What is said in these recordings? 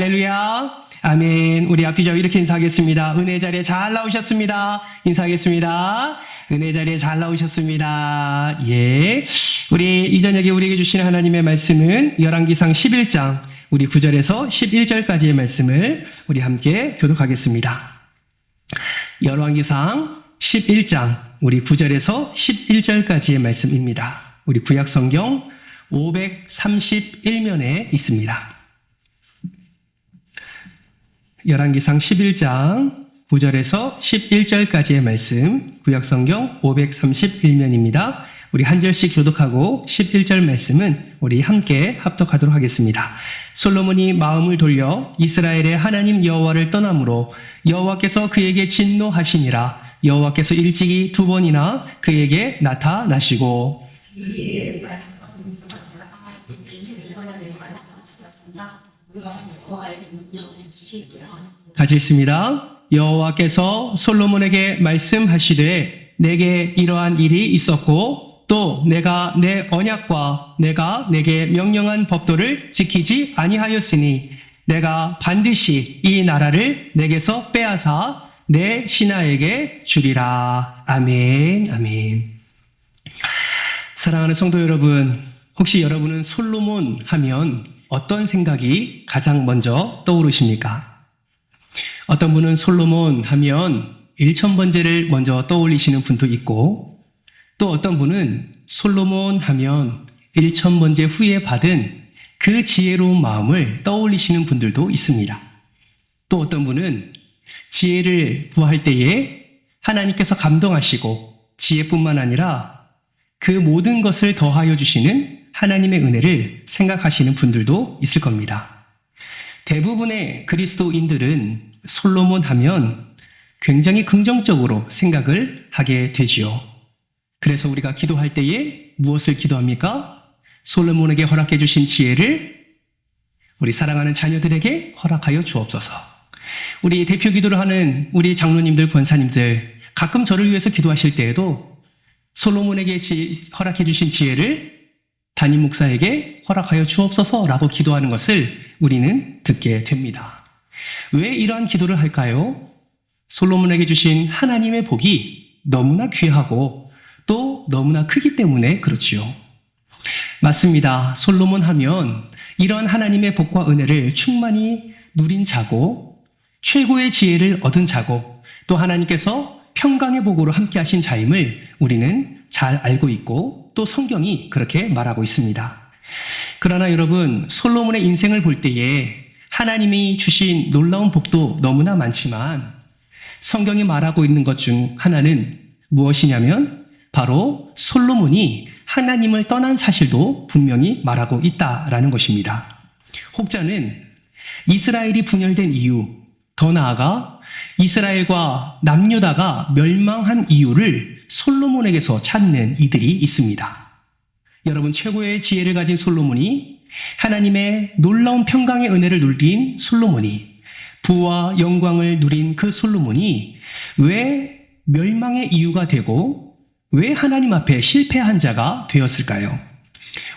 할렐루야. 아멘. 우리 앞뒤좌우 이렇게 인사하겠습니다. 은혜 자리에 잘 나오셨습니다. 인사하겠습니다. 은혜 자리에 잘 나오셨습니다. 예. 우리 이 저녁에 우리에게 주시는 하나님의 말씀은 열왕기상 11장 우리 9절에서 11절까지의 말씀을 우리 함께 교독하겠습니다. 열왕기상 11장 우리 9절에서 11절까지의 말씀입니다. 우리 구약성경 531면에 있습니다. 열왕기상 11장 9절에서 11절까지의 말씀, 구약성경 531면입니다. 우리 한 절씩 교독하고 11절 말씀은 우리 함께 합독하도록 하겠습니다. 솔로몬이 마음을 돌려 이스라엘의 하나님 여호와를 떠남으로 여호와께서 그에게 진노하시니라. 여호와께서 일찍이 2번이나 그에게 나타나시고 같이 있습니다. 여호와께서 솔로몬에게 말씀하시되 내게 이러한 일이 있었고 또 내가 내 언약과 내가 내게 명령한 법도를 지키지 아니하였으니 내가 반드시 이 나라를 내게서 빼앗아 내 신하에게 주리라. 아멘. 아멘. 사랑하는 성도 여러분, 혹시 여러분은 솔로몬 하면 어떤 생각이 가장 먼저 떠오르십니까? 어떤 분은 솔로몬 하면 일천번제를 먼저 떠올리시는 분도 있고, 또 어떤 분은 솔로몬 하면 일천번제 후에 받은 그 지혜로운 마음을 떠올리시는 분들도 있습니다. 또 어떤 분은 지혜를 구할 때에 하나님께서 감동하시고 지혜뿐만 아니라 그 모든 것을 더하여 주시는 하나님의 은혜를 생각하시는 분들도 있을 겁니다. 대부분의 그리스도인들은 솔로몬 하면 굉장히 긍정적으로 생각을 하게 되지요. 그래서 우리가 기도할 때에 무엇을 기도합니까? 솔로몬에게 허락해 주신 지혜를 우리 사랑하는 자녀들에게 허락하여 주옵소서. 우리 대표 기도를 하는 우리 장로님들, 권사님들 가끔 저를 위해서 기도하실 때에도 솔로몬에게 허락해 주신 지혜를 담임 목사에게 허락하여 주옵소서라고 기도하는 것을 우리는 듣게 됩니다. 왜 이러한 기도를 할까요? 솔로몬에게 주신 하나님의 복이 너무나 귀하고 또 너무나 크기 때문에 그렇지요. 맞습니다. 솔로몬 하면 이런 하나님의 복과 은혜를 충만히 누린 자고 최고의 지혜를 얻은 자고 또 하나님께서 평강의 복으로 함께 하신 자임을 우리는 잘 알고 있고 또 성경이 그렇게 말하고 있습니다. 그러나 여러분, 솔로몬의 인생을 볼 때에 하나님이 주신 놀라운 복도 너무나 많지만 성경이 말하고 있는 것 중 하나는 무엇이냐면 바로 솔로몬이 하나님을 떠난 사실도 분명히 말하고 있다라는 것입니다. 혹자는 이스라엘이 분열된 이유, 더 나아가 이스라엘과 남유다가 멸망한 이유를 솔로몬에게서 찾는 이들이 있습니다. 여러분, 최고의 지혜를 가진 솔로몬이, 하나님의 놀라운 평강의 은혜를 누린 솔로몬이, 부와 영광을 누린 그 솔로몬이 왜 멸망의 이유가 되고 왜 하나님 앞에 실패한 자가 되었을까요?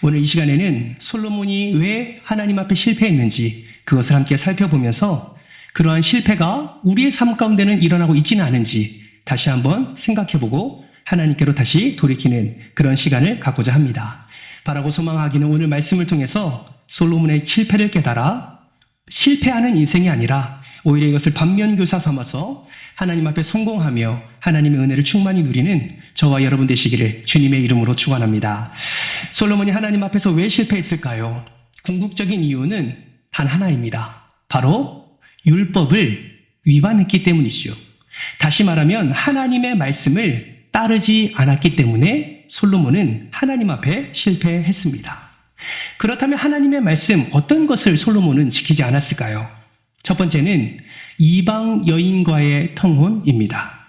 오늘 이 시간에는 솔로몬이 왜 하나님 앞에 실패했는지 그것을 함께 살펴보면서 그러한 실패가 우리의 삶 가운데는 일어나고 있지는 않은지 다시 한번 생각해보고 하나님께로 다시 돌이키는 그런 시간을 갖고자 합니다. 바라고 소망하기는 오늘 말씀을 통해서 솔로몬의 실패를 깨달아 실패하는 인생이 아니라 오히려 이것을 반면교사 삼아서 하나님 앞에 성공하며 하나님의 은혜를 충만히 누리는 저와 여러분 되시기를 주님의 이름으로 축원합니다. 솔로몬이 하나님 앞에서 왜 실패했을까요? 궁극적인 이유는 단 하나입니다. 바로 율법을 위반했기 때문이죠. 다시 말하면 하나님의 말씀을 따르지 않았기 때문에 솔로몬은 하나님 앞에 실패했습니다. 그렇다면 하나님의 말씀 어떤 것을 솔로몬은 지키지 않았을까요? 첫 번째는 이방 여인과의 통혼입니다.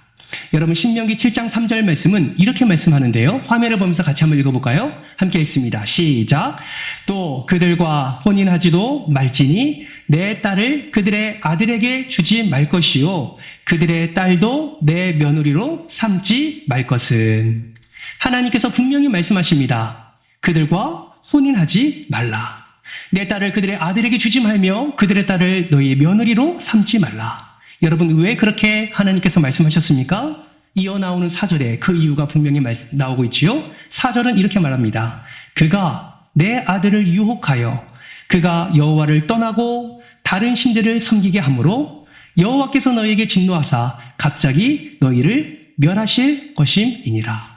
여러분, 신명기 7장 3절 말씀은 이렇게 말씀하는데요. 화면을 보면서 같이 한번 읽어볼까요? 함께 읽습니다. 시작. 또 그들과 혼인하지도 말지니 내 딸을 그들의 아들에게 주지 말 것이요 그들의 딸도 내 며느리로 삼지 말 것은. 하나님께서 분명히 말씀하십니다. 그들과 혼인하지 말라. 내 딸을 그들의 아들에게 주지 말며 그들의 딸을 너희의 며느리로 삼지 말라. 여러분, 왜 그렇게 하나님께서 말씀하셨습니까? 이어 나오는 4절에 그 이유가 분명히 나오고 있지요. 4절은 이렇게 말합니다. 그가 내 아들을 유혹하여 그가 여호와를 떠나고 다른 신들을 섬기게 하므로 여호와께서 너희에게 진노하사 갑자기 너희를 멸하실 것임이니라.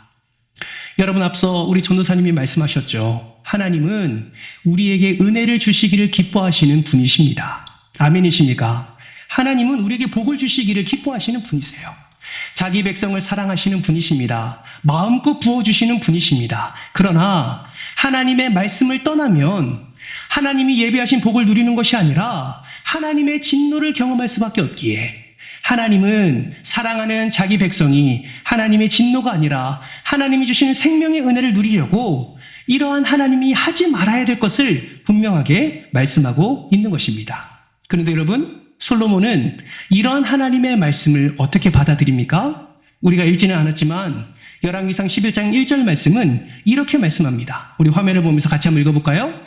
여러분, 앞서 우리 전도사님이 말씀하셨죠. 하나님은 우리에게 은혜를 주시기를 기뻐하시는 분이십니다. 아멘이십니까? 하나님은 우리에게 복을 주시기를 기뻐하시는 분이세요. 자기 백성을 사랑하시는 분이십니다. 마음껏 부어주시는 분이십니다. 그러나 하나님의 말씀을 떠나면 하나님이 예비하신 복을 누리는 것이 아니라 하나님의 진노를 경험할 수밖에 없기에 하나님은 사랑하는 자기 백성이 하나님의 진노가 아니라 하나님이 주시는 생명의 은혜를 누리려고 이러한 하나님이 하지 말아야 될 것을 분명하게 말씀하고 있는 것입니다. 그런데 여러분, 솔로몬은 이러한 하나님의 말씀을 어떻게 받아들입니까? 우리가 읽지는 않았지만 열왕기상 11장 1절 말씀은 이렇게 말씀합니다. 우리 화면을 보면서 같이 한번 읽어볼까요?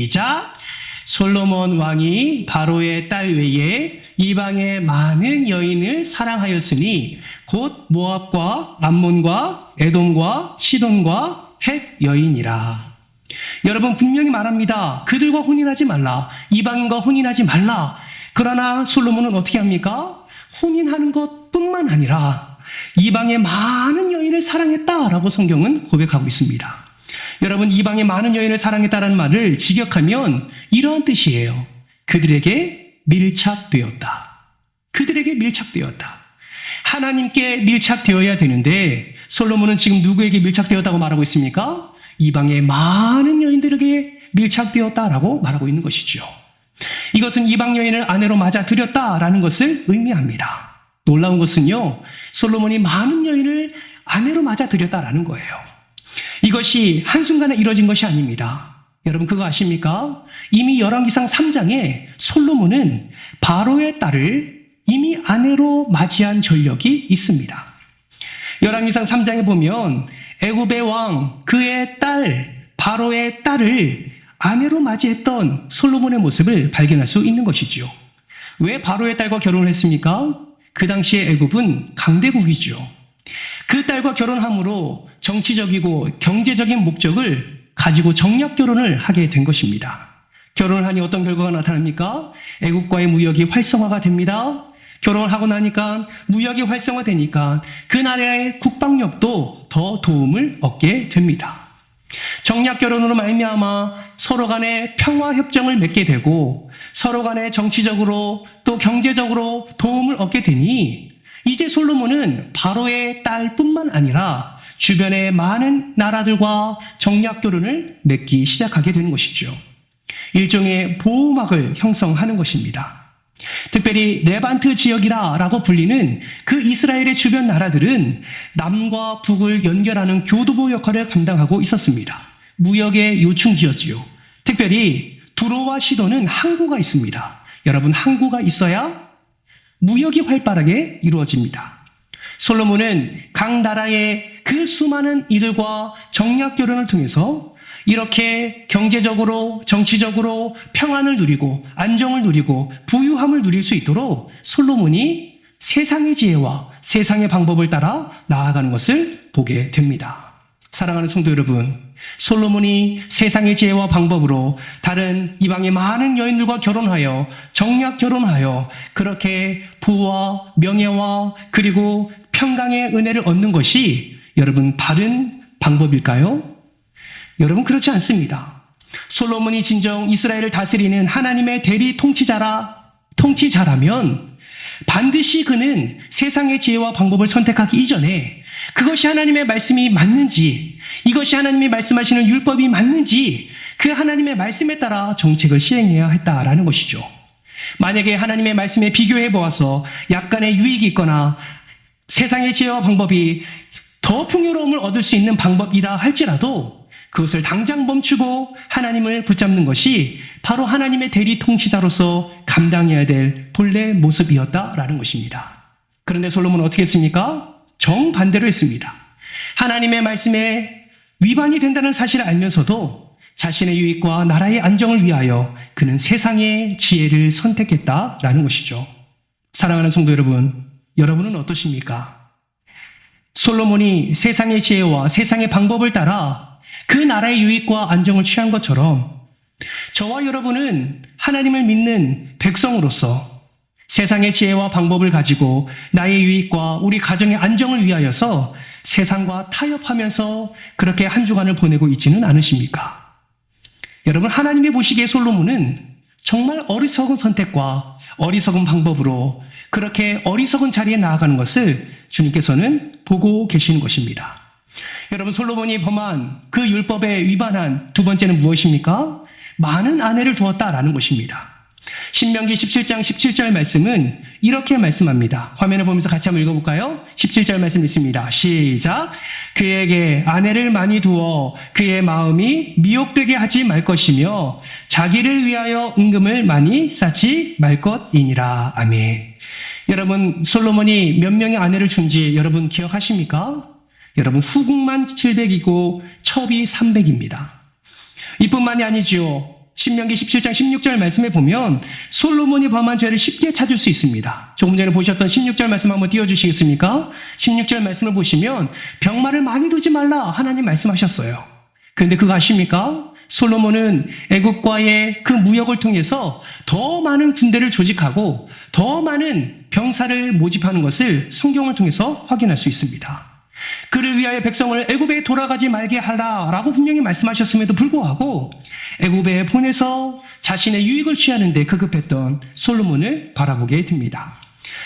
시작! 솔로몬 왕이 바로의 딸 외에 이방의 많은 여인을 사랑하였으니 곧 모압과 암몬과 에돔과 시돈과 헷 여인이라. 여러분, 분명히 말합니다. 그들과 혼인하지 말라. 이방인과 혼인하지 말라. 그러나 솔로몬은 어떻게 합니까? 혼인하는 것뿐만 아니라 이방의 많은 여인을 사랑했다라고 성경은 고백하고 있습니다. 여러분, 이방의 많은 여인을 사랑했다라는 말을 직역하면 이러한 뜻이에요. 그들에게 밀착되었다. 그들에게 밀착되었다. 하나님께 밀착되어야 되는데 솔로몬은 지금 누구에게 밀착되었다고 말하고 있습니까? 이방의 많은 여인들에게 밀착되었다라고 말하고 있는 것이죠. 이것은 이방 여인을 아내로 맞아들였다라는 것을 의미합니다. 놀라운 것은요, 솔로몬이 많은 여인을 아내로 맞아들였다라는 거예요. 이것이 한순간에 이루어진 것이 아닙니다. 여러분, 그거 아십니까? 이미 열왕기상 3장에 솔로몬은 바로의 딸을 이미 아내로 맞이한 전력이 있습니다. 열왕기상 3장에 보면 애굽의 왕 그의 딸 바로의 딸을 아내로 맞이했던 솔로몬의 모습을 발견할 수 있는 것이지요. 왜 바로의 딸과 결혼을 했습니까? 그 당시에 애굽은 강대국이죠. 그 딸과 결혼함으로 정치적이고 경제적인 목적을 가지고 정략 결혼을 하게 된 것입니다. 결혼을 하니 어떤 결과가 나타납니까? 애국과의 무역이 활성화가 됩니다. 결혼을 하고 나니까 무역이 활성화되니까 그 나라의 국방력도 더 도움을 얻게 됩니다. 정략 결혼으로 말미암아 서로 간에 평화 협정을 맺게 되고 서로 간에 정치적으로 또 경제적으로 도움을 얻게 되니 이제 솔로몬은 바로의 딸뿐만 아니라 주변의 많은 나라들과 정략 결혼을 맺기 시작하게 되는 것이죠. 일종의 보호막을 형성하는 것입니다. 특별히 레반트 지역이라고 불리는 그 이스라엘의 주변 나라들은 남과 북을 연결하는 교두보 역할을 감당하고 있었습니다. 무역의 요충지였지요. 특별히 두로와 시도는 항구가 있습니다. 여러분, 항구가 있어야 무역이 활발하게 이루어집니다. 솔로몬은 각 나라의 그 수많은 이들과 정략 결혼을 통해서 이렇게 경제적으로, 정치적으로 평안을 누리고 안정을 누리고 부유함을 누릴 수 있도록 솔로몬이 세상의 지혜와 세상의 방법을 따라 나아가는 것을 보게 됩니다. 사랑하는 성도 여러분, 솔로몬이 세상의 지혜와 방법으로 다른 이방의 많은 여인들과 결혼하여 정략 결혼하여 그렇게 부와 명예와 그리고 평강의 은혜를 얻는 것이 여러분 바른 방법일까요? 여러분, 그렇지 않습니다. 솔로몬이 진정 이스라엘을 다스리는 하나님의 대리 통치자라면 반드시 그는 세상의 지혜와 방법을 선택하기 이전에 그것이 하나님의 말씀이 맞는지, 이것이 하나님이 말씀하시는 율법이 맞는지 그 하나님의 말씀에 따라 정책을 시행해야 했다라는 것이죠. 만약에 하나님의 말씀에 비교해 보아서 약간의 유익이 있거나 세상의 지혜와 방법이 더 풍요로움을 얻을 수 있는 방법이라 할지라도 그것을 당장 멈추고 하나님을 붙잡는 것이 바로 하나님의 대리 통치자로서 감당해야 될 본래 모습이었다라는 것입니다. 그런데 솔로몬은 어떻게 했습니까? 정반대로 했습니다. 하나님의 말씀에 위반이 된다는 사실을 알면서도 자신의 유익과 나라의 안정을 위하여 그는 세상의 지혜를 선택했다라는 것이죠. 사랑하는 성도 여러분, 여러분은 어떠십니까? 솔로몬이 세상의 지혜와 세상의 방법을 따라 그 나라의 유익과 안정을 취한 것처럼 저와 여러분은 하나님을 믿는 백성으로서 세상의 지혜와 방법을 가지고 나의 유익과 우리 가정의 안정을 위하여서 세상과 타협하면서 그렇게 한 주간을 보내고 있지는 않으십니까? 여러분, 하나님이 보시기에 솔로몬은 정말 어리석은 선택과 어리석은 방법으로 그렇게 어리석은 자리에 나아가는 것을 주님께서는 보고 계시는 것입니다. 여러분, 솔로몬이 범한 그 율법에 위반한 두 번째는 무엇입니까? 많은 아내를 두었다라는 것입니다. 신명기 17장 17절 말씀은 이렇게 말씀합니다. 화면을 보면서 같이 한번 읽어볼까요? 17절 말씀 있습니다. 시작. 그에게 아내를 많이 두어 그의 마음이 미혹되게 하지 말 것이며 자기를 위하여 은금을 많이 쌓지 말 것이니라. 아멘. 여러분, 솔로몬이 몇 명의 아내를 준지 여러분 기억하십니까? 여러분, 후궁만 700이고 첩이 300입니다. 이뿐만이 아니지요. 신명기 17장 16절 말씀에 보면 솔로몬이 범한 죄를 쉽게 찾을 수 있습니다. 조금 전에 보셨던 16절 말씀 한번 띄워주시겠습니까? 16절 말씀을 보시면 병마를 많이 두지 말라 하나님 말씀하셨어요. 그런데 그거 아십니까? 솔로몬은 애국과의 그 무역을 통해서 더 많은 군대를 조직하고 더 많은 병사를 모집하는 것을 성경을 통해서 확인할 수 있습니다. 그를 위하여 백성을 애굽에 돌아가지 말게 하라라고 분명히 말씀하셨음에도 불구하고 애굽에 보내서 자신의 유익을 취하는 데 급급했던 솔로몬을 바라보게 됩니다.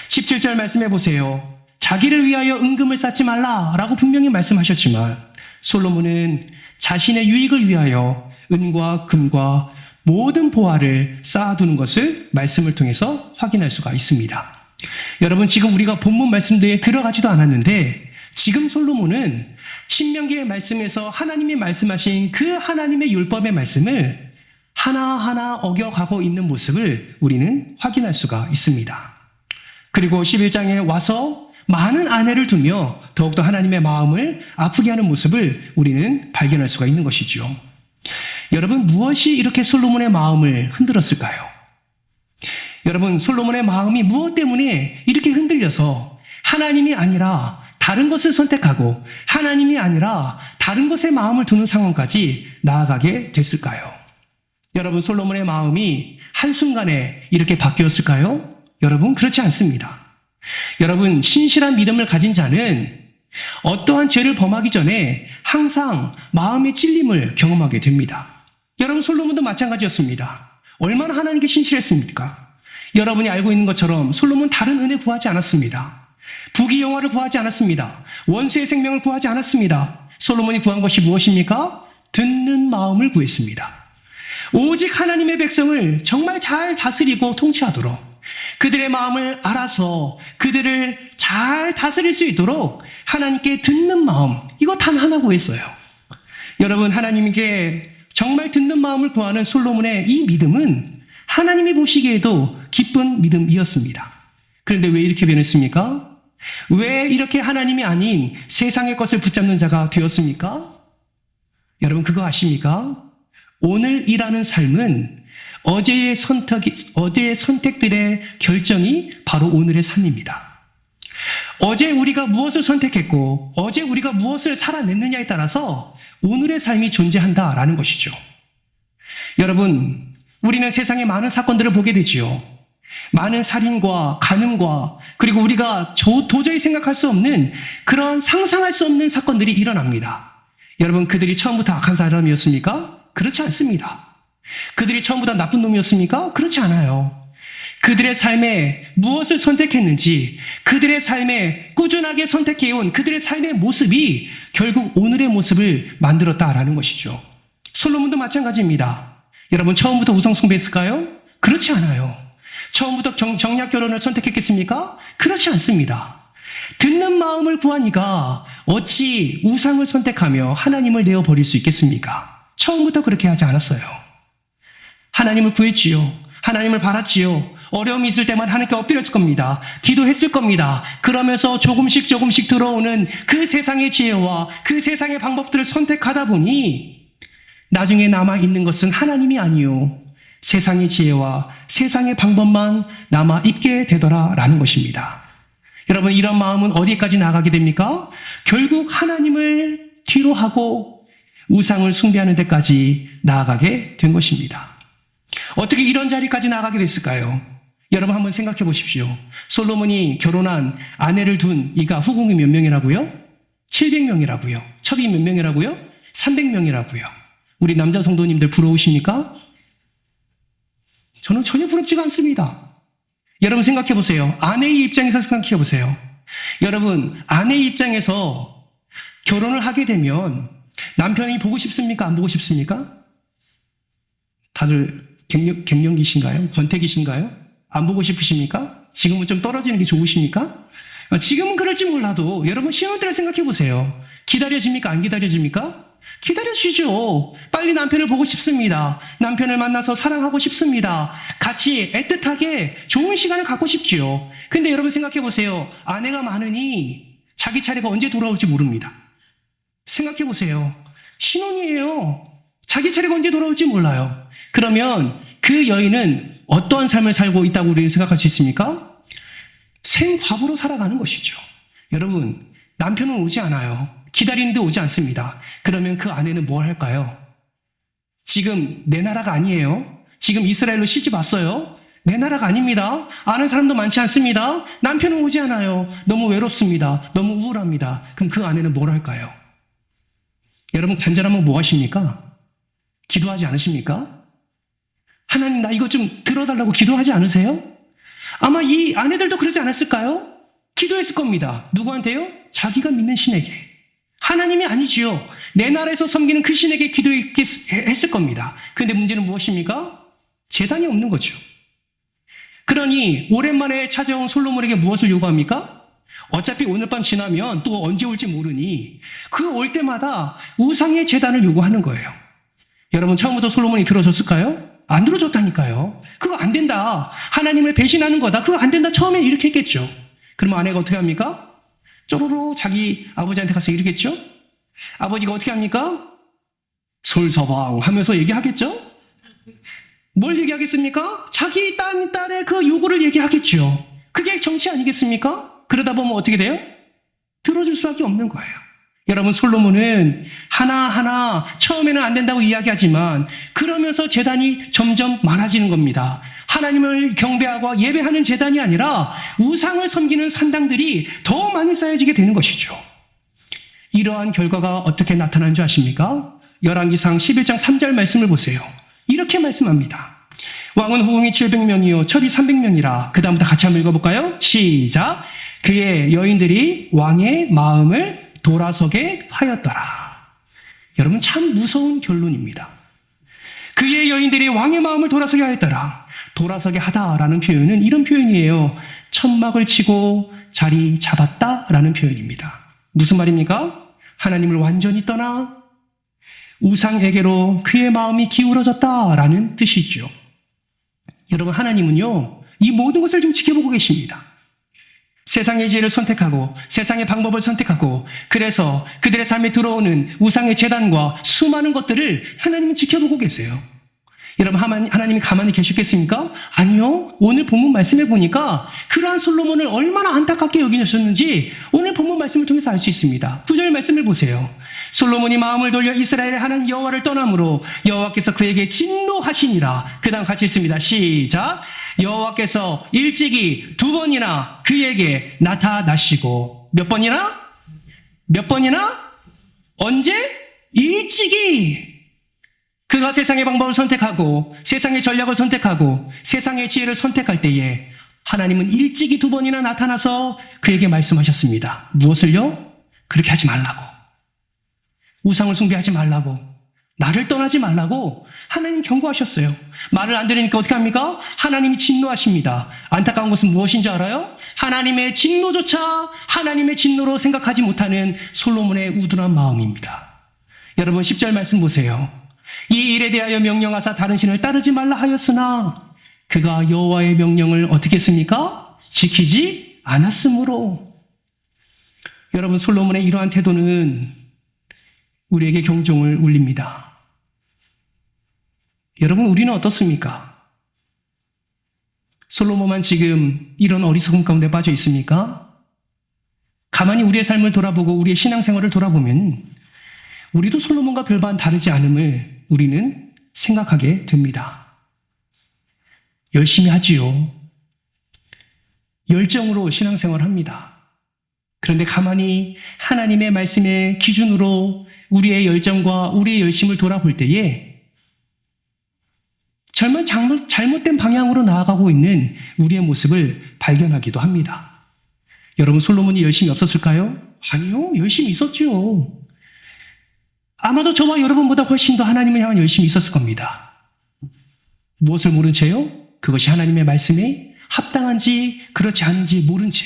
17절 말씀해 보세요. 자기를 위하여 은금을 쌓지 말라라고 분명히 말씀하셨지만 솔로몬은 자신의 유익을 위하여 은과 금과 모든 보화를 쌓아두는 것을 말씀을 통해서 확인할 수가 있습니다. 여러분, 지금 우리가 본문 말씀대에 들어가지도 않았는데 지금 솔로몬은 신명기의 말씀에서 하나님이 말씀하신 그 하나님의 율법의 말씀을 하나하나 어겨가고 있는 모습을 우리는 확인할 수가 있습니다. 그리고 11장에 와서 많은 아내를 두며 더욱더 하나님의 마음을 아프게 하는 모습을 우리는 발견할 수가 있는 것이죠. 여러분, 무엇이 이렇게 솔로몬의 마음을 흔들었을까요? 여러분, 솔로몬의 마음이 무엇 때문에 이렇게 흔들려서 하나님이 아니라 다른 것을 선택하고 하나님이 아니라 다른 것에 마음을 두는 상황까지 나아가게 됐을까요? 여러분, 솔로몬의 마음이 한순간에 이렇게 바뀌었을까요? 여러분, 그렇지 않습니다. 여러분, 신실한 믿음을 가진 자는 어떠한 죄를 범하기 전에 항상 마음의 찔림을 경험하게 됩니다. 여러분, 솔로몬도 마찬가지였습니다. 얼마나 하나님께 신실했습니까? 여러분이 알고 있는 것처럼 솔로몬 다른 은혜 구하지 않았습니다. 부귀영화를 구하지 않았습니다. 원수의 생명을 구하지 않았습니다. 솔로몬이 구한 것이 무엇입니까? 듣는 마음을 구했습니다. 오직 하나님의 백성을 정말 잘 다스리고 통치하도록 그들의 마음을 알아서 그들을 잘 다스릴 수 있도록 하나님께 듣는 마음, 이거 단 하나 구했어요. 여러분, 하나님께 정말 듣는 마음을 구하는 솔로몬의 이 믿음은 하나님이 보시기에도 기쁜 믿음이었습니다. 그런데 왜 이렇게 변했습니까? 왜 이렇게 하나님이 아닌 세상의 것을 붙잡는 자가 되었습니까? 여러분, 그거 아십니까? 오늘이라는 삶은 어제의 선택들의 결정이 바로 오늘의 삶입니다. 어제 우리가 무엇을 선택했고 어제 우리가 무엇을 살아냈느냐에 따라서 오늘의 삶이 존재한다라는 것이죠. 여러분, 우리는 세상에 많은 사건들을 보게 되지요. 많은 살인과 간음과 그리고 우리가 도저히 생각할 수 없는 그런 상상할 수 없는 사건들이 일어납니다. 여러분, 그들이 처음부터 악한 사람이었습니까? 그렇지 않습니다. 그들이 처음부터 나쁜 놈이었습니까? 그렇지 않아요. 그들의 삶에 무엇을 선택했는지 그들의 삶에 꾸준하게 선택해온 그들의 삶의 모습이 결국 오늘의 모습을 만들었다라는 것이죠. 솔로몬도 마찬가지입니다. 여러분, 처음부터 우상 숭배했을까요? 그렇지 않아요. 처음부터 정략 결혼을 선택했겠습니까? 그렇지 않습니다. 듣는 마음을 구하니까 어찌 우상을 선택하며 하나님을 내어버릴 수 있겠습니까? 처음부터 그렇게 하지 않았어요. 하나님을 구했지요. 하나님을 바랐지요. 어려움이 있을 때마다 하나님께 엎드렸을 겁니다. 기도했을 겁니다. 그러면서 조금씩 들어오는 그 세상의 지혜와 그 세상의 방법들을 선택하다 보니 나중에 남아있는 것은 하나님이 아니요 세상의 지혜와 세상의 방법만 남아있게 되더라라는 것입니다. 여러분, 이런 마음은 어디까지 나가게 됩니까? 결국 하나님을 뒤로 하고 우상을 숭배하는 데까지 나아가게 된 것입니다. 어떻게 이런 자리까지 나아가게 됐을까요? 여러분 한번 생각해 보십시오. 솔로몬이 결혼한 아내를 둔 이가 후궁이 몇 명이라고요? 700명이라고요. 첩이 몇 명이라고요? 300명이라고요. 우리 남자 성도님들 부러우십니까? 저는 전혀 부럽지가 않습니다. 여러분 생각해 보세요. 아내의 입장에서 생각해 보세요. 여러분, 아내의 입장에서 결혼을 하게 되면 남편이 보고 싶습니까? 안 보고 싶습니까? 다들 갱년기신가요? 권태기신가요? 안 보고 싶으십니까? 지금은 좀 떨어지는 게 좋으십니까? 지금은 그럴지 몰라도 여러분 신혼 때를 생각해 보세요. 기다려집니까? 안 기다려집니까? 기다려주죠. 빨리 남편을 보고 싶습니다. 남편을 만나서 사랑하고 싶습니다. 같이 애틋하게 좋은 시간을 갖고 싶지요. 근데 여러분 생각해 보세요. 아내가 많으니 자기 차례가 언제 돌아올지 모릅니다. 생각해 보세요. 신혼이에요. 자기 차례가 언제 돌아올지 몰라요. 그러면 그 여인은 어떠한 삶을 살고 있다고 우리는 생각할 수 있습니까? 생과부로 살아가는 것이죠. 여러분, 남편은 오지 않아요. 기다리는데 오지 않습니다. 그러면 그 아내는 뭘 할까요? 지금 내 나라가 아니에요. 지금 이스라엘로 시집 왔어요. 내 나라가 아닙니다. 아는 사람도 많지 않습니다. 남편은 오지 않아요. 너무 외롭습니다. 너무 우울합니다. 그럼 그 아내는 뭘 할까요? 여러분 간절하면 뭐 하십니까? 기도하지 않으십니까? 하나님 나 이거 좀 들어달라고 기도하지 않으세요? 아마 이 아내들도 그러지 않았을까요? 기도했을 겁니다. 누구한테요? 자기가 믿는 신에게. 하나님이 아니지요. 내 나라에서 섬기는 그 신에게 기도했을 겁니다. 그런데 문제는 무엇입니까? 제단이 없는 거죠. 그러니 오랜만에 찾아온 솔로몬에게 무엇을 요구합니까? 어차피 오늘 밤 지나면 또 언제 올지 모르니 그 올 때마다 우상의 제단을 요구하는 거예요. 여러분 처음부터 솔로몬이 들어줬을까요? 안 들어줬다니까요. 그거 안 된다. 하나님을 배신하는 거다. 그거 안 된다. 처음에 이렇게 했겠죠. 그러면 아내가 어떻게 합니까? 쪼로로 자기 아버지한테 가서 이러겠죠? 아버지가 어떻게 합니까? 솔서방 하면서 얘기하겠죠? 뭘 얘기하겠습니까? 자기 딸의 그 요구를 얘기하겠죠. 그게 정치 아니겠습니까? 그러다 보면 어떻게 돼요? 들어줄 수밖에 없는 거예요. 여러분 솔로몬은 하나하나 처음에는 안 된다고 이야기하지만 그러면서 제단이 점점 많아지는 겁니다. 하나님을 경배하고 예배하는 제단이 아니라 우상을 섬기는 산당들이 더 많이 쌓여지게 되는 것이죠. 이러한 결과가 어떻게 나타나는 줄 아십니까? 열왕기상 11장 3절 말씀을 보세요. 이렇게 말씀합니다. 왕은 후궁이 700명이요 첩이 300명이라. 그 다음부터 같이 한번 읽어볼까요? 시작. 그의 여인들이 왕의 마음을 돌아서게 하였더라. 여러분 참 무서운 결론입니다. 그의 여인들이 왕의 마음을 돌아서게 하였더라. 돌아서게 하다라는 표현은 이런 표현이에요. 천막을 치고 자리 잡았다라는 표현입니다. 무슨 말입니까? 하나님을 완전히 떠나 우상에게로 그의 마음이 기울어졌다라는 뜻이죠. 여러분 하나님은요 이 모든 것을 지금 지켜보고 계십니다. 세상의 지혜를 선택하고 세상의 방법을 선택하고 그래서 그들의 삶에 들어오는 우상의 제단과 수많은 것들을 하나님은 지켜보고 계세요. 여러분 하나님이 가만히 계셨겠습니까? 아니요. 오늘 본문 말씀해 보니까 그러한 솔로몬을 얼마나 안타깝게 여기셨는지 오늘 본문 말씀을 통해서 알 수 있습니다. 9절 말씀을 보세요. 솔로몬이 마음을 돌려 이스라엘의 하나님 여호와를 떠남으로 여호와께서 그에게 진노하시니라. 그 다음 같이 읽습니다. 시작. 여호와께서 일찍이 2번이나 그에게 나타나시고 몇 번이나? 언제? 일찍이. 그가 세상의 방법을 선택하고 세상의 전략을 선택하고 세상의 지혜를 선택할 때에 하나님은 일찍이 2번이나 나타나서 그에게 말씀하셨습니다. 무엇을요? 그렇게 하지 말라고. 우상을 숭배하지 말라고. 나를 떠나지 말라고 하나님 경고하셨어요. 말을 안 들으니까 어떻게 합니까? 하나님이 진노하십니다. 안타까운 것은 무엇인지 알아요? 하나님의 진노조차 하나님의 진노로 생각하지 못하는 솔로몬의 우둔한 마음입니다. 여러분 10절 말씀 보세요. 이 일에 대하여 명령하사 다른 신을 따르지 말라 하였으나 그가 여호와의 명령을 어떻게 했습니까? 지키지 않았으므로. 여러분, 솔로몬의 이러한 태도는 우리에게 경종을 울립니다. 여러분, 우리는 어떻습니까? 솔로몬만 지금 이런 어리석음 가운데 빠져 있습니까? 가만히 우리의 삶을 돌아보고 우리의 신앙생활을 돌아보면 우리도 솔로몬과 별반 다르지 않음을 우리는 생각하게 됩니다. 열심히 하지요. 열정으로 신앙생활을 합니다. 그런데 가만히 하나님의 말씀의 기준으로 우리의 열정과 우리의 열심을 돌아볼 때에 정말 잘못된 방향으로 나아가고 있는 우리의 모습을 발견하기도 합니다. 여러분, 솔로몬이 열심히 없었을까요? 아니요, 열심히 있었죠. 아마도 저와 여러분보다 훨씬 더 하나님을 향한 열심이 있었을 겁니다. 무엇을 모른 채요? 그것이 하나님의 말씀에 합당한지 그렇지 않은지 모른 채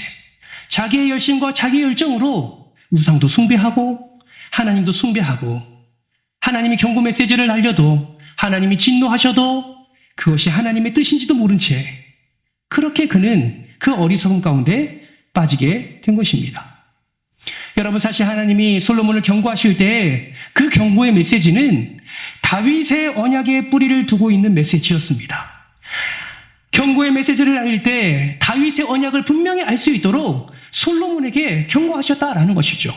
자기의 열심과 자기의 열정으로 우상도 숭배하고 하나님도 숭배하고 하나님이 경고 메시지를 날려도 하나님이 진노하셔도 그것이 하나님의 뜻인지도 모른 채 그렇게 그는 그 어리석음 가운데 빠지게 된 것입니다. 여러분, 사실 하나님이 솔로몬을 경고하실 때 그 경고의 메시지는 다윗의 언약에 뿌리를 두고 있는 메시지였습니다. 경고의 메시지를 알릴 때 다윗의 언약을 분명히 알 수 있도록 솔로몬에게 경고하셨다라는 것이죠.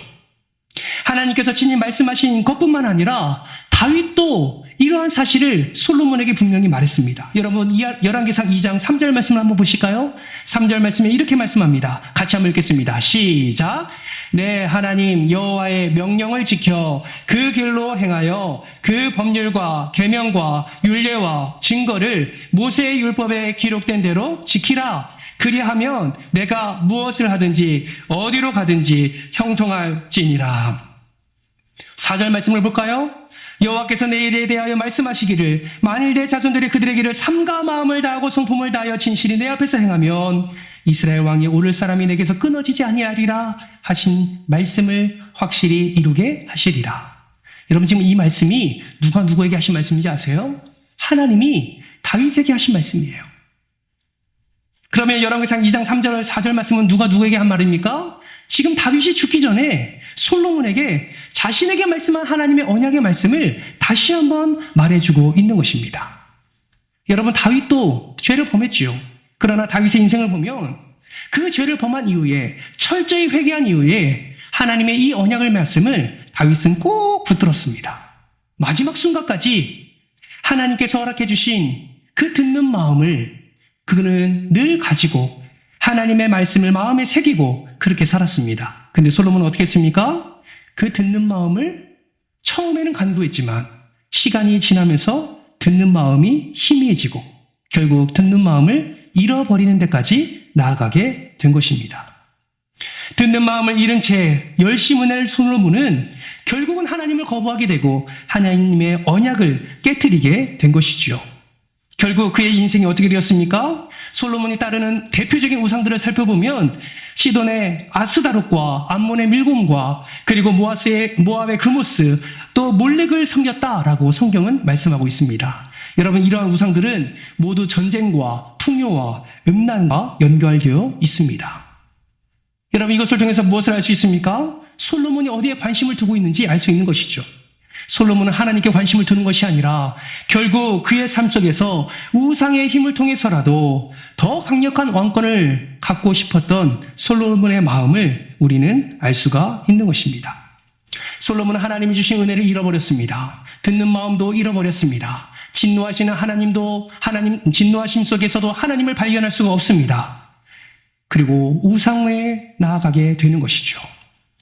하나님께서 친히 말씀하신 것뿐만 아니라 다윗도 이러한 사실을 솔로몬에게 분명히 말했습니다. 여러분, 열왕기상 2장 3절 말씀을 한번 보실까요? 3절 말씀에 이렇게 말씀합니다. 같이 한번 읽겠습니다. 시작. 내 하나님 여호와의 명령을 지켜 그 길로 행하여 그 법률과 계명과 율례와 증거를 모세의 율법에 기록된 대로 지키라. 그리하면 내가 무엇을 하든지 어디로 가든지 형통할지니라. 4절 말씀을 볼까요? 여호와께서 내 일에 대하여 말씀하시기를 만일 내 자손들이 그들의 길을 삼가 마음을 다하고 성품을 다하여 진실이 내 앞에서 행하면 이스라엘 왕이 오를 사람이 내게서 끊어지지 아니하리라 하신 말씀을 확실히 이루게 하시리라. 여러분, 지금 이 말씀이 누가 누구에게 하신 말씀인지 아세요? 하나님이 다윗에게 하신 말씀이에요. 그러면 열왕기상 2장 3절 4절 말씀은 누가 누구에게 한 말입니까? 지금 다윗이 죽기 전에 솔로몬에게 자신에게 말씀한 하나님의 언약의 말씀을 다시 한번 말해주고 있는 것입니다. 여러분, 다윗도 죄를 범했지요. 그러나 다윗의 인생을 보면 그 죄를 범한 이후에 철저히 회개한 이후에 하나님의 이 언약의 말씀을 다윗은 꼭 붙들었습니다. 마지막 순간까지 하나님께서 허락해 주신 그 듣는 마음을 그는 늘 가지고 하나님의 말씀을 마음에 새기고 그렇게 살았습니다. 근데 솔로몬은 어떻게 했습니까? 그 듣는 마음을 처음에는 간구했지만 시간이 지나면서 듣는 마음이 희미해지고 결국 듣는 마음을 잃어버리는 데까지 나아가게 된 것입니다. 듣는 마음을 잃은 채 열심을 낼 솔로몬은 결국은 하나님을 거부하게 되고 하나님의 언약을 깨트리게 된 것이지요. 결국 그의 인생이 어떻게 되었습니까? 솔로몬이 따르는 대표적인 우상들을 살펴보면 시돈의 아스다롯과 암몬의 밀곰과 그리고 모압의 그모스 또 몰렉을 섬겼다라고 성경은 말씀하고 있습니다. 여러분, 이러한 우상들은 모두 전쟁과 풍요와 음란과 연결되어 있습니다. 여러분, 이것을 통해서 무엇을 알 수 있습니까? 솔로몬이 어디에 관심을 두고 있는지 알 수 있는 것이죠. 솔로몬은 하나님께 관심을 두는 것이 아니라 결국 그의 삶 속에서 우상의 힘을 통해서라도 더 강력한 왕권을 갖고 싶었던 솔로몬의 마음을 우리는 알 수가 있는 것입니다. 솔로몬은 하나님이 주신 은혜를 잃어버렸습니다. 듣는 마음도 잃어버렸습니다. 진노하시는 진노하심 속에서도 하나님을 발견할 수가 없습니다. 그리고 우상에 나아가게 되는 것이죠.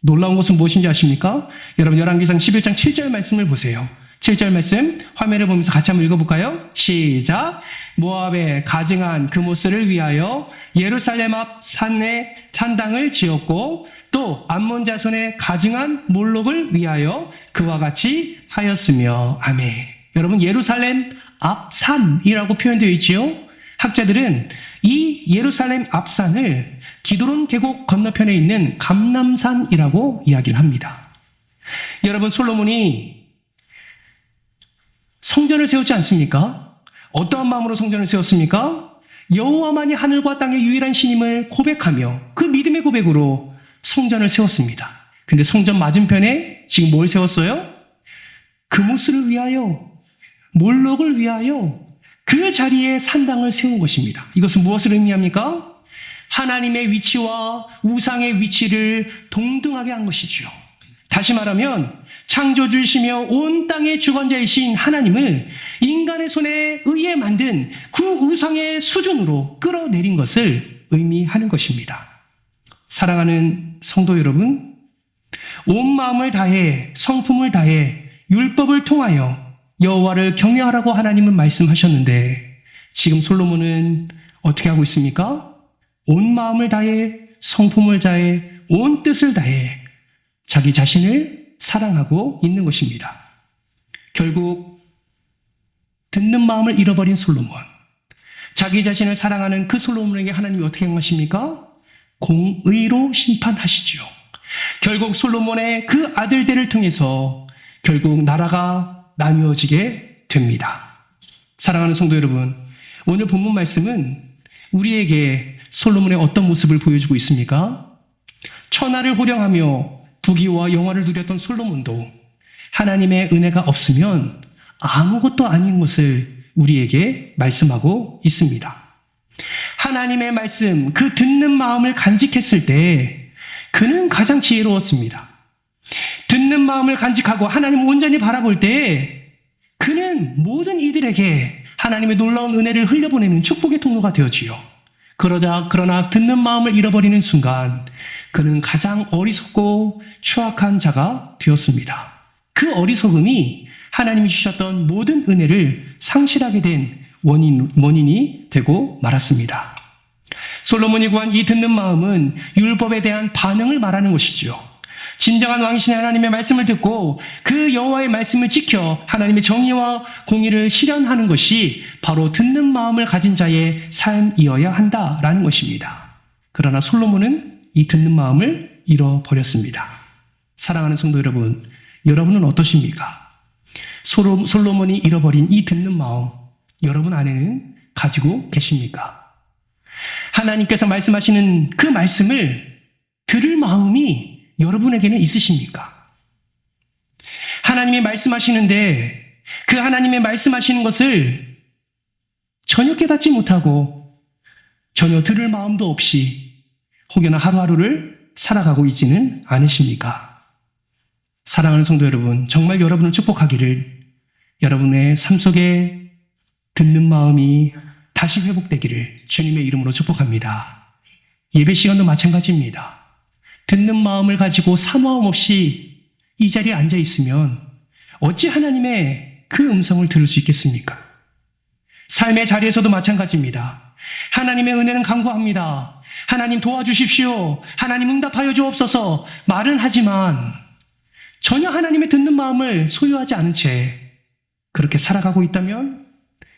놀라운 것은 무엇인지 아십니까? 여러분, 열왕기상 11장 7절 말씀을 보세요. 7절 말씀 화면을 보면서 같이 한번 읽어볼까요? 시작. 모압에 가증한 그모스를 위하여 예루살렘 앞 산에 산당을 지었고 또 암몬 자손의 가증한 몰록을 위하여 그와 같이 하였으며. 아멘. 여러분, 예루살렘 앞 산이라고 표현되어 있지요. 학자들은 이 예루살렘 앞산을 기드론 계곡 건너편에 있는 감람산이라고 이야기를 합니다. 여러분, 솔로몬이 성전을 세우지 않습니까? 어떠한 마음으로 성전을 세웠습니까? 여호와만이 하늘과 땅의 유일한 신임을 고백하며 그 믿음의 고백으로 성전을 세웠습니다. 근데 성전 맞은편에 지금 뭘 세웠어요? 그무스를 위하여, 몰록을 위하여 그 자리에 산당을 세운 것입니다. 이것은 무엇을 의미합니까? 하나님의 위치와 우상의 위치를 동등하게 한 것이죠. 다시 말하면 창조주이시며 온 땅의 주관자이신 하나님을 인간의 손에 의해 만든 그 우상의 수준으로 끌어내린 것을 의미하는 것입니다. 사랑하는 성도 여러분, 온 마음을 다해 성품을 다해 율법을 통하여 여호와를 경외하라고 하나님은 말씀하셨는데 지금 솔로몬은 어떻게 하고 있습니까? 온 마음을 다해 성품을 다해 온 뜻을 다해 자기 자신을 사랑하고 있는 것입니다. 결국 듣는 마음을 잃어버린 솔로몬, 자기 자신을 사랑하는 그 솔로몬에게 하나님이 어떻게 행하십니까? 공의로 심판하시죠. 결국 솔로몬의 그 아들들을 통해서 결국 나라가 나뉘어지게 됩니다. 사랑하는 성도 여러분, 오늘 본문 말씀은 우리에게 솔로몬의 어떤 모습을 보여주고 있습니까? 천하를 호령하며 부귀와 영화를 누렸던 솔로몬도 하나님의 은혜가 없으면 아무것도 아닌 것을 우리에게 말씀하고 있습니다. 하나님의 말씀, 그 듣는 마음을 간직했을 때 그는 가장 지혜로웠습니다. 듣는 마음을 간직하고 하나님을 온전히 바라볼 때 그는 모든 이들에게 하나님의 놀라운 은혜를 흘려보내는 축복의 통로가 되었지요. 그러나 듣는 마음을 잃어버리는 순간 그는 가장 어리석고 추악한 자가 되었습니다. 그 어리석음이 하나님이 주셨던 모든 은혜를 상실하게 된 원인이 되고 말았습니다. 솔로몬이 구한 이 듣는 마음은 율법에 대한 반응을 말하는 것이죠. 진정한 왕이신 하나님의 말씀을 듣고 그 여호와의 말씀을 지켜 하나님의 정의와 공의를 실현하는 것이 바로 듣는 마음을 가진 자의 삶이어야 한다라는 것입니다. 그러나 솔로몬은 이 듣는 마음을 잃어버렸습니다. 사랑하는 성도 여러분, 여러분은 어떠십니까? 솔로몬이 잃어버린 이 듣는 마음, 여러분 안에는 가지고 계십니까? 하나님께서 말씀하시는 그 말씀을 들을 마음이 여러분에게는 있으십니까? 하나님이 말씀하시는데 그 하나님의 말씀하시는 것을 전혀 깨닫지 못하고 전혀 들을 마음도 없이 혹여나 하루하루를 살아가고 있지는 않으십니까? 사랑하는 성도 여러분, 정말 여러분을 축복하기를, 여러분의 삶 속에 듣는 마음이 다시 회복되기를 주님의 이름으로 축복합니다. 예배 시간도 마찬가지입니다. 듣는 마음을 가지고 사모함 없이 이 자리에 앉아 있으면 어찌 하나님의 그 음성을 들을 수 있겠습니까? 삶의 자리에서도 마찬가지입니다. 하나님의 은혜는 간구합니다. 하나님 도와주십시오. 하나님 응답하여 주옵소서. 말은 하지만 전혀 하나님의 듣는 마음을 소유하지 않은 채 그렇게 살아가고 있다면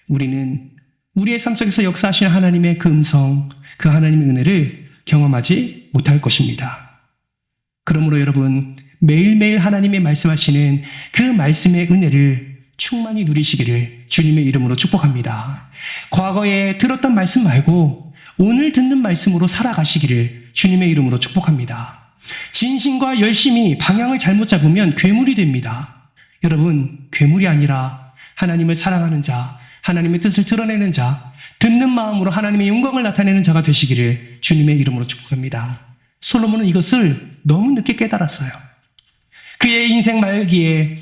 우리는 우리의 삶 속에서 역사하시는 하나님의 그 음성, 그 하나님의 은혜를 경험하지 못할 것입니다. 그러므로 여러분, 매일매일 하나님의 말씀하시는 그 말씀의 은혜를 충만히 누리시기를 주님의 이름으로 축복합니다. 과거에 들었던 말씀 말고 오늘 듣는 말씀으로 살아가시기를 주님의 이름으로 축복합니다. 진심과 열심히 방향을 잘못 잡으면 괴물이 됩니다. 여러분, 괴물이 아니라 하나님을 사랑하는 자, 하나님의 뜻을 드러내는 자, 듣는 마음으로 하나님의 영광을 나타내는 자가 되시기를 주님의 이름으로 축복합니다. 솔로몬은 이것을 너무 늦게 깨달았어요. 그의 인생 말기에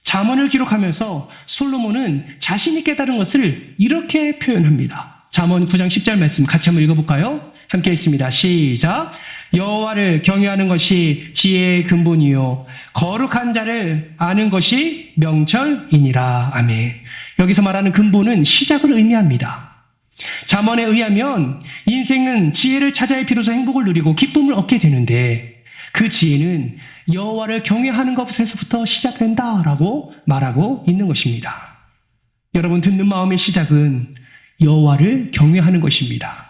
잠언을 기록하면서 솔로몬은 자신이 깨달은 것을 이렇게 표현합니다. 잠언 9장 10절 말씀 같이 한번 읽어볼까요? 함께 읽습니다. 시작. 여호와를 경외하는 것이 지혜의 근본이요 거룩한 자를 아는 것이 명철이니라. 아멘. 여기서 말하는 근본은 시작을 의미합니다. 잠언에 의하면 인생은 지혜를 찾아야 비로소 행복을 누리고 기쁨을 얻게 되는데 그 지혜는 여호와를 경외하는 것에서부터 시작된다라고 말하고 있는 것입니다. 여러분, 듣는 마음의 시작은 여호와를 경외하는 것입니다.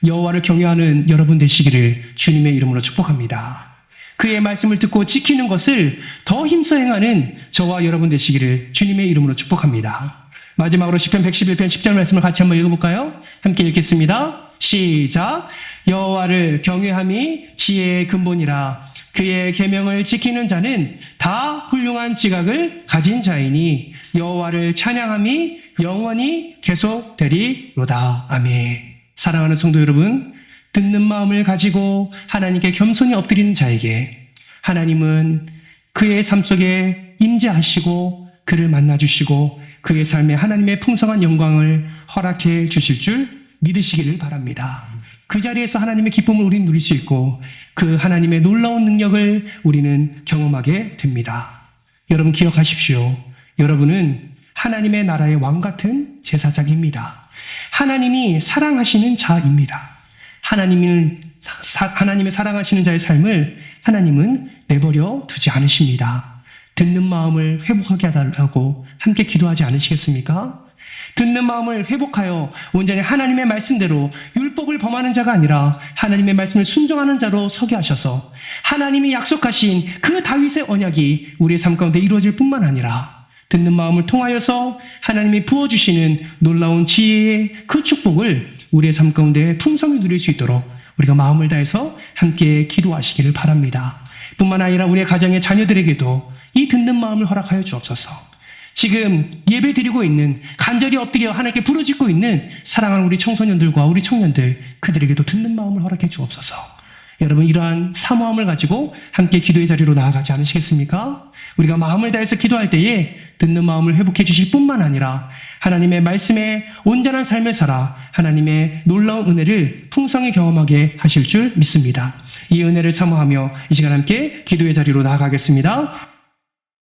여호와를 경외하는 여러분 되시기를 주님의 이름으로 축복합니다. 그의 말씀을 듣고 지키는 것을 더 힘써 행하는 저와 여러분 되시기를 주님의 이름으로 축복합니다. 마지막으로 시편 111편 10절 말씀을 같이 한번 읽어볼까요? 함께 읽겠습니다. 시작. 여호와를 경외함이 지혜의 근본이라. 그의 계명을 지키는 자는 다 훌륭한 지각을 가진 자이니 여호와를 찬양함이 영원히 계속되리로다. 아멘. 사랑하는 성도 여러분, 듣는 마음을 가지고 하나님께 겸손히 엎드리는 자에게 하나님은 그의 삶 속에 임재하시고 그를 만나주시고 그의 삶에 하나님의 풍성한 영광을 허락해 주실 줄 믿으시기를 바랍니다. 그 자리에서 하나님의 기쁨을 우리는 누릴 수 있고 그 하나님의 놀라운 능력을 우리는 경험하게 됩니다. 여러분 기억하십시오. 여러분은 하나님의 나라의 왕 같은 제사장입니다. 하나님이 사랑하시는 자입니다. 하나님의 사랑하시는 자의 삶을 하나님은 내버려 두지 않으십니다. 듣는 마음을 회복하게 해달라고 함께 기도하지 않으시겠습니까? 듣는 마음을 회복하여 온전히 하나님의 말씀대로 율법을 범하는 자가 아니라 하나님의 말씀을 순종하는 자로 서게 하셔서 하나님이 약속하신 그 다윗의 언약이 우리의 삶 가운데 이루어질 뿐만 아니라 듣는 마음을 통하여서 하나님이 부어주시는 놀라운 지혜의 그 축복을 우리의 삶 가운데 풍성히 누릴 수 있도록 우리가 마음을 다해서 함께 기도하시기를 바랍니다. 뿐만 아니라 우리의 가정의 자녀들에게도 이 듣는 마음을 허락하여 주옵소서. 지금 예배 드리고 있는 간절히 엎드려 하나님께 부르짖고 있는 사랑하는 우리 청소년들과 우리 청년들 그들에게도 듣는 마음을 허락해 주옵소서. 여러분 이러한 사모함을 가지고 함께 기도의 자리로 나아가지 않으시겠습니까? 우리가 마음을 다해서 기도할 때에 듣는 마음을 회복해 주실 뿐만 아니라 하나님의 말씀에 온전한 삶을 살아 하나님의 놀라운 은혜를 풍성히 경험하게 하실 줄 믿습니다. 이 은혜를 사모하며 이 시간 함께 기도의 자리로 나아가겠습니다.